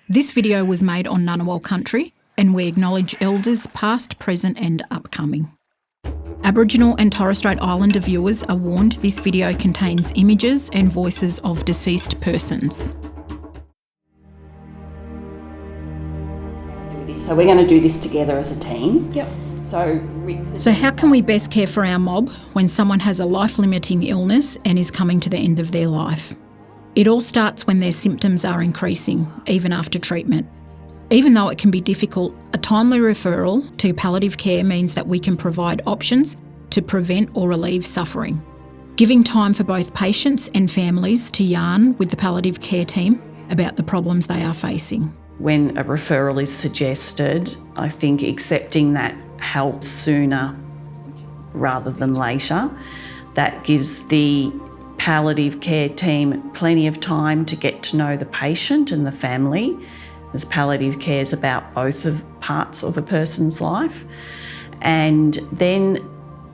This video was made on Ngunnawal country, and we acknowledge elders past, present and upcoming. Aboriginal and Torres Strait Islander viewers are warned this video contains images and voices of deceased persons. So we're going to do this together as a team. Yep. So how can we best care for our mob when someone has a life-limiting illness and is coming to the end of their life? It all starts when their symptoms are increasing, even after treatment. Even though it can be difficult, a timely referral to palliative care means that we can provide options to prevent or relieve suffering, giving time for both patients and families to yarn with the palliative care team about the problems they are facing. When a referral is suggested, I think accepting that helps sooner rather than later. That gives the palliative care team plenty of time to get to know the patient and the family, as palliative care is about both of parts of a person's life. And then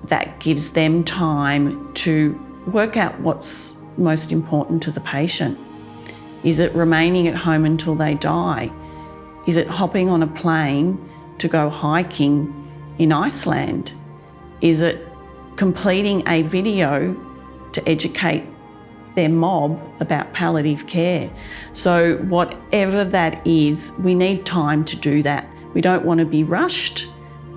that gives them time to work out what's most important to the patient. Is it remaining at home until they die? Is it hopping on a plane to go hiking in Iceland? Is it completing a video to educate their mob about palliative care? So whatever that is, we need time to do that. We don't want to be rushed.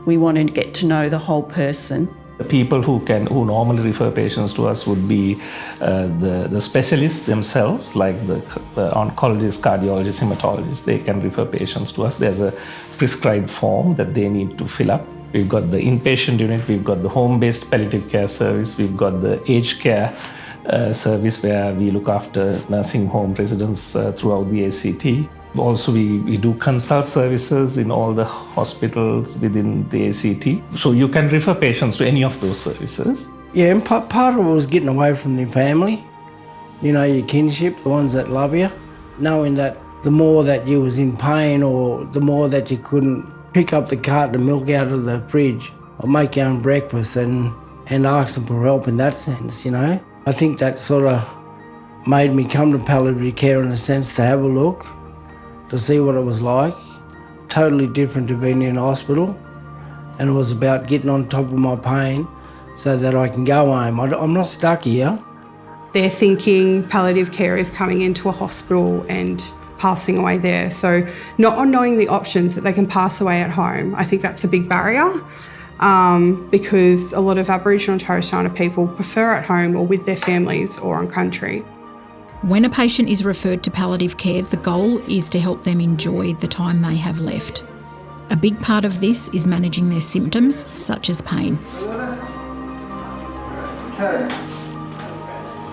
We want to get to know the whole person. The people who normally refer patients to us would be the specialists themselves, like the oncologists, cardiologists, hematologists. They can refer patients to us. There's a prescribed form that they need to fill up. We've got the inpatient unit, we've got the home-based palliative care service, we've got the aged care service where we look after nursing home residents throughout the ACT. Also, we do consult services in all the hospitals within the ACT. So you can refer patients to any of those services. Yeah, and part of it was getting away from their family, your kinship, the ones that love you, knowing that the more that you was in pain or the more that you couldn't pick up the carton of milk out of the fridge or make your own breakfast and ask them for help in that sense, I think that sort of made me come to palliative care in a sense to have a look, to see what it was like. Totally different to being in hospital, and it was about getting on top of my pain so that I can go home. I'm not stuck here. They're thinking palliative care is coming into a hospital and passing away there. So not knowing the options that they can pass away at home, I think that's a big barrier because a lot of Aboriginal and Torres Strait Islander people prefer at home or with their families or on country. When a patient is referred to palliative care, the goal is to help them enjoy the time they have left. A big part of this is managing their symptoms, such as pain. Okay.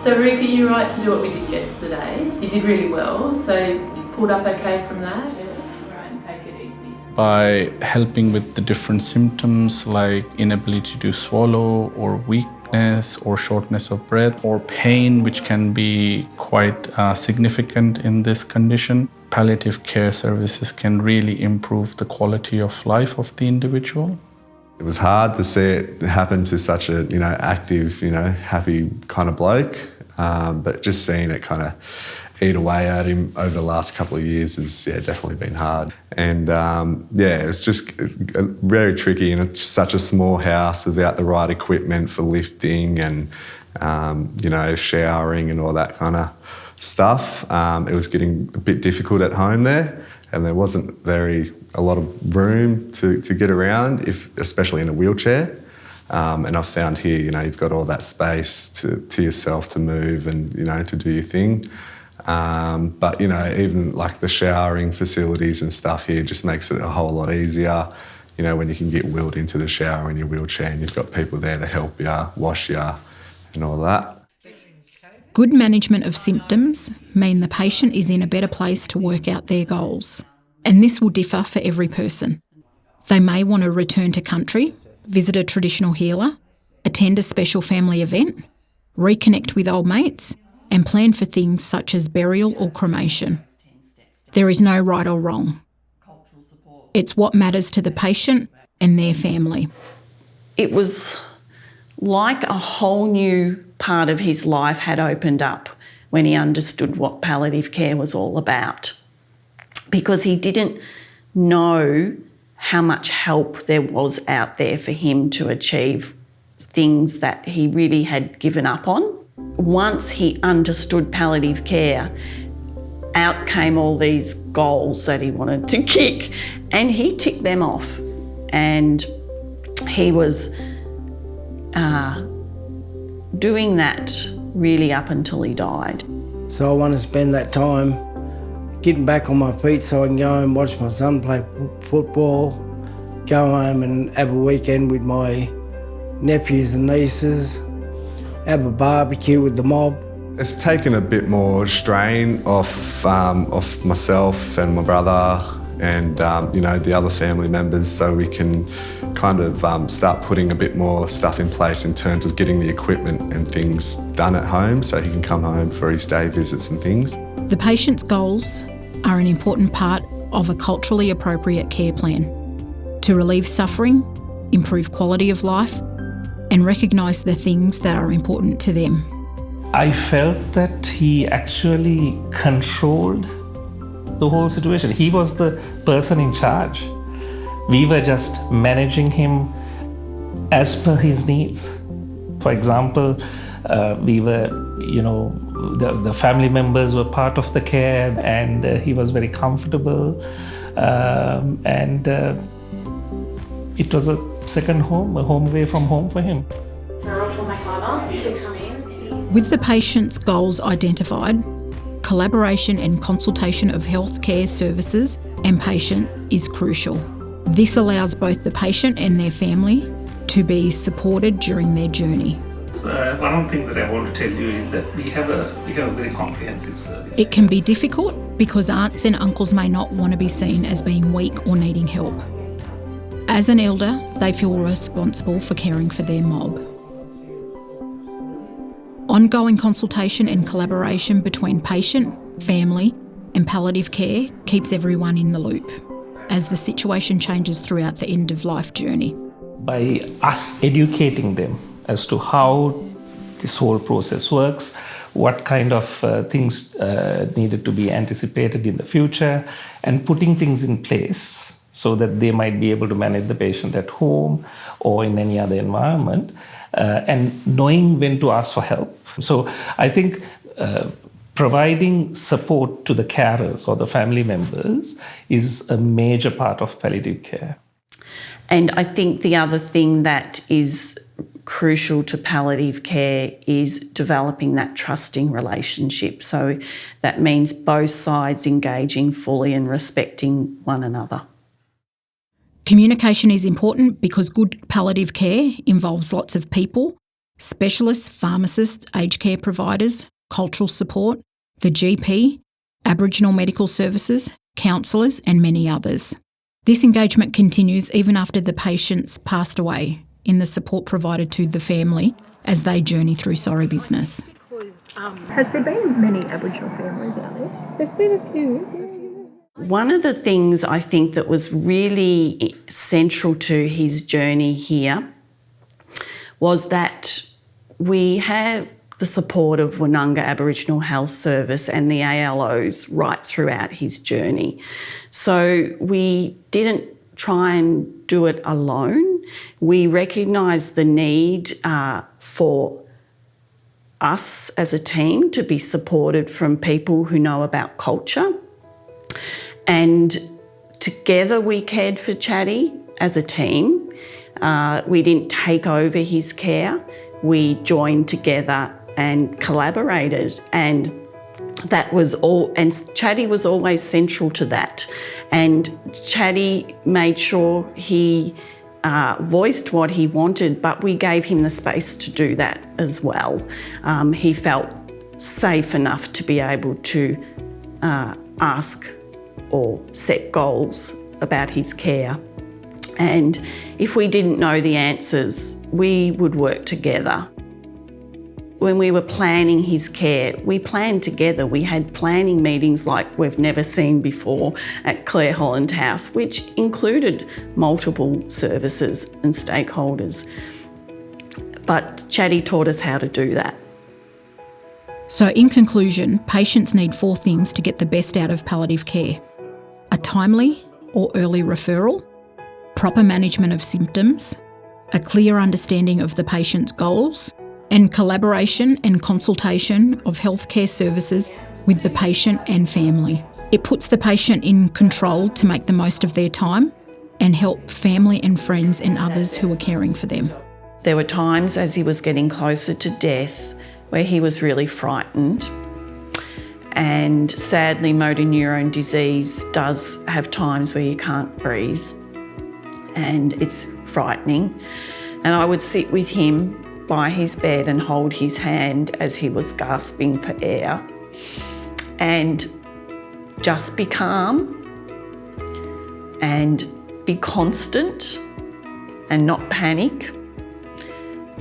So Rika, you're right to do what we did yesterday. You did really well, so you pulled up okay from that. Right, and take it easy. By helping with the different symptoms like inability to swallow or weakness or shortness of breath or pain, which can be quite significant in this condition, palliative care services can really improve the quality of life of the individual. It was hard to see it happen to such a, active, happy kind of bloke, but just seeing it kind of eat away at him over the last couple of years has definitely been hard. And it's just very tricky in it's such a small house without the right equipment for lifting and, showering and all that kind of stuff. It was getting a bit difficult at home there, and there wasn't a lot of room to get around, especially in a wheelchair. And I've found here, you've got all that space to yourself to move and, to do your thing. But, even like the showering facilities and stuff here just makes it a whole lot easier, when you can get wheeled into the shower in your wheelchair and you've got people there to help you, wash you and all that. Good management of symptoms mean the patient is in a better place to work out their goals. And this will differ for every person. They may want to return to country, visit a traditional healer, attend a special family event, reconnect with old mates, and plan for things such as burial or cremation. There is no right or wrong. It's what matters to the patient and their family. It was like a whole new part of his life had opened up when he understood what palliative care was all about. because he didn't know how much help there was out there for him to achieve things that he really had given up on. Once he understood palliative care, out came all these goals that he wanted to kick, and he ticked them off. And he was doing that really up until he died. So I want to spend that time getting back on my feet so I can go and watch my son play football, go home and have a weekend with my nephews and nieces, have a barbecue with the mob. It's taken a bit more strain off myself and my brother and the other family members, so we can kind of start putting a bit more stuff in place in terms of getting the equipment and things done at home so he can come home for his day visits and things. The patient's goals are an important part of a culturally appropriate care plan to relieve suffering, improve quality of life, and recognise the things that are important to them. I felt that he actually controlled the whole situation. He was the person in charge. We were just managing him as per his needs. For example, we were, the family members were part of the care, and he was very comfortable. And it was a second home, a home away from home for him. Referral for my father to come in. With the patient's goals identified, collaboration and consultation of healthcare services and patient is crucial. This allows both the patient and their family to be supported during their journey. One of the things that I want to tell you is that we have a very comprehensive service. It can be difficult because aunts and uncles may not want to be seen as being weak or needing help. As an elder, they feel responsible for caring for their mob. Ongoing consultation and collaboration between patient, family and palliative care keeps everyone in the loop as the situation changes throughout the end-of-life journey. By us educating them as to how this whole process works, what kind of things needed to be anticipated in the future, and putting things in place so that they might be able to manage the patient at home or in any other environment, and knowing when to ask for help. So I think providing support to the carers or the family members is a major part of palliative care. And I think the other thing that is crucial to palliative care is developing that trusting relationship. So that means both sides engaging fully and respecting one another. Communication is important because good palliative care involves lots of people, specialists, pharmacists, aged care providers, cultural support, the GP, Aboriginal medical services, counsellors and many others. This engagement continues even after the patient's passed away in the support provided to the family as they journey through sorry business. Has there been many Aboriginal families out there? There's been a few. One of the things I think that was really central to his journey here was that we had the support of Woononga Aboriginal Health Service and the ALOs right throughout his journey. So we didn't try and do it alone. We recognised the need for us as a team to be supported from people who know about culture. And together we cared for Chatty as a team. We didn't take over his care. We joined together and collaborated, and that was all, and Chatty was always central to that. And Chatty made sure he voiced what he wanted, but we gave him the space to do that as well. He felt safe enough to be able to ask or set goals about his care. And if we didn't know the answers, we would work together. When we were planning his care, we planned together. We had planning meetings like we've never seen before at Claire Holland House, which included multiple services and stakeholders. But Chatty taught us how to do that. So in conclusion, patients need 4 things to get the best out of palliative care. timely or early referral, proper management of symptoms, a clear understanding of the patient's goals, and collaboration and consultation of healthcare services with the patient and family. It puts the patient in control to make the most of their time and help family and friends and others who are caring for them. There were times as he was getting closer to death where he was really frightened, and sadly motor neurone disease does have times where you can't breathe and it's frightening. And I would sit with him by his bed and hold his hand as he was gasping for air and just be calm and be constant and not panic.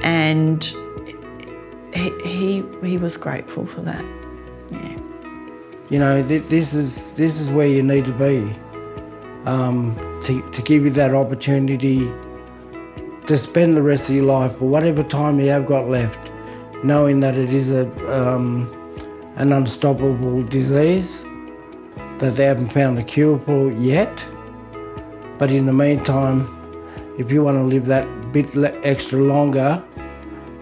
And he was grateful for that. Yeah. You know, this is where you need to be, to give you that opportunity to spend the rest of your life, or whatever time you have got left, knowing that it is an unstoppable disease that they haven't found a cure for yet. But in the meantime, if you want to live that bit extra longer,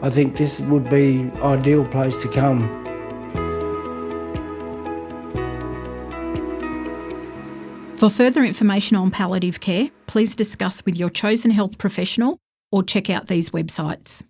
I think this would be an ideal place to come. For further information on palliative care, please discuss with your chosen health professional or check out these websites.